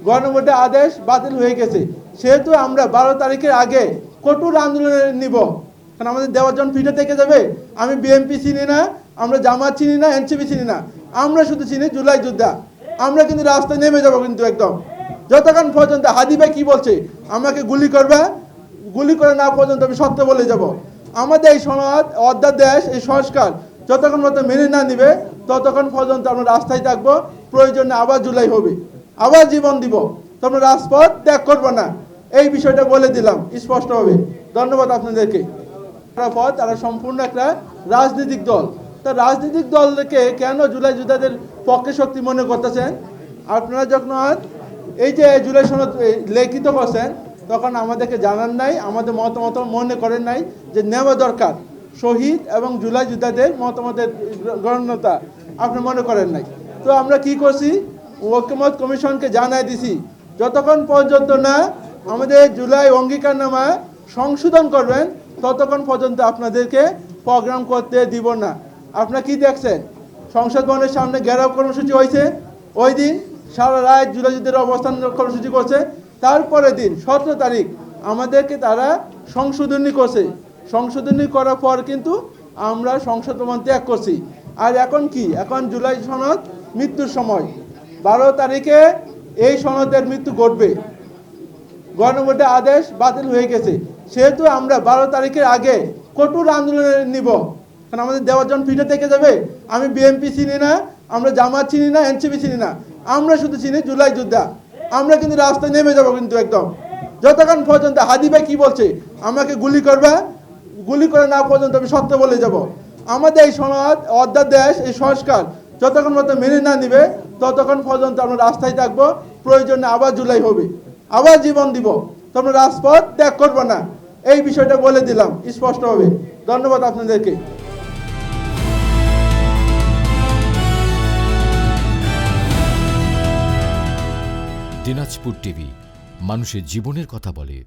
গণভোটের আদেশ বাতিল হয়ে গেছে, সেহেতু আমরা 12 তারিখের আগে কঠোর আন্দোলনে নিব। কারণ আমাদের দেওয়ার জন্য ফিরে থেকে যাবে। আমি বিএনপি চিনি না, আমরা জামাত চিনি না, এনসিপি চিনি না, আমরা শুধু চিনি জুলাই যোদ্ধা। আমরা কিন্তু রাস্তায় নেমে যাব কিন্তু একদম, যতক্ষণ পর্যন্ত হাদি ভাই কি বলছে আমাকে গুলি করবে, গুলি করে না পর্যন্ত আমি সত্য বলে যাব। আমাদের এই সনদ, অধ্যাদেশ, এই সংস্কার যতক্ষণ পর্যন্ত মেনে না নিবে ততক্ষণ পর্যন্ত আমরা রাস্তায় থাকবো। প্রয়োজনে আবার জুলাই হবে, আবার জীবন দিব, তোমরা রাজপথ ত্যাগ করবো না। এই বিষয়টা বলে দিলাম স্পষ্টভাবে। ধন্যবাদ আপনাদেরকে। তারা সম্পূর্ণ একটা রাজনৈতিক দল। তা রাজনৈতিক দলকে কেন জুলাই যোদ্ধাদের পক্ষে শক্তি মনে করতেছেন? আপনারা যখন এই যে জুলাই সনদ লিখিত করছেন তখন আমাদেরকে জানান নাই, আমাদের মতামত মনে করেন নাই যে নেওয়া দরকার। শহীদ এবং জুলাই যোদ্ধাদের মতামতের গণনা আপনি মনে করেন নাই। তো আমরা কি করছি, ঐকমত্য কমিশনকে জানাই দিছি যতক্ষণ পর্যন্ত না আমাদের জুলাই অঙ্গীকারনামা সংশোধন করবেন ততক্ষণ পর্যন্ত আপনাদেরকে প্রোগ্রাম করতে দিব না। আপনারা কি দেখছেন, সংসদ ভবনের সামনে ঘেরাও কর্মসূচি হয়েছে, ওই দিন সারা রাত জুলাই যুদ্ধের অবস্থান কর্মসূচি করছে। তারপরের দিন 17 তারিখ আমাদেরকে তারা সংশোধনী করছে। সংশোধনী করার পর কিন্তু আমরা সংসদ ভবন ত্যাগ করছি। আর এখন কি, এখন জুলাই সনদ মৃত্যুর সময়, 12 তারিখে এই সনদের মৃত্যু ঘটবে। গণভোটের আদেশ বাতিল হয়ে গেছে, সেহেতু আমরা 12 তারিখের আগে কঠোর আন্দোলনে নিব। কারণ আমাদের দেওয়ার জন্য ফিরে থেকে যাবে। আমি বিএনপি চিনি না, আমরা জামাত চিনি না, এনসিপি চিনি না, আমরা শুধু চিনি জুলাই যোদ্ধা। আমরা কিন্তু রাস্তায় নেমে যাব কিন্তু একদম, যতক্ষণ পর্যন্ত হাদি ভাই কি বলছে আমাকে গুলি করবে, গুলি করে না পর্যন্ত আমি সত্য বলে যাব। আমাদের এই সনদ, অধ্যাদেশ, এই সংস্কার যতক্ষণ পর্যন্ত মেনে না নিবে ততক্ষণ পর্যন্ত আমরা রাস্তায় থাকবো। প্রয়োজনে আবার জুলাই হবে, আবার জীবন দিব, তোমরা রাজপথ ত্যাগ করবো না। এই বিষয়টা বলে দিলাম স্পষ্টভাবে। ধন্যবাদ আপনাদেরকে। দিনাজপুর টিভি, মানুষের জীবনের কথা বলে।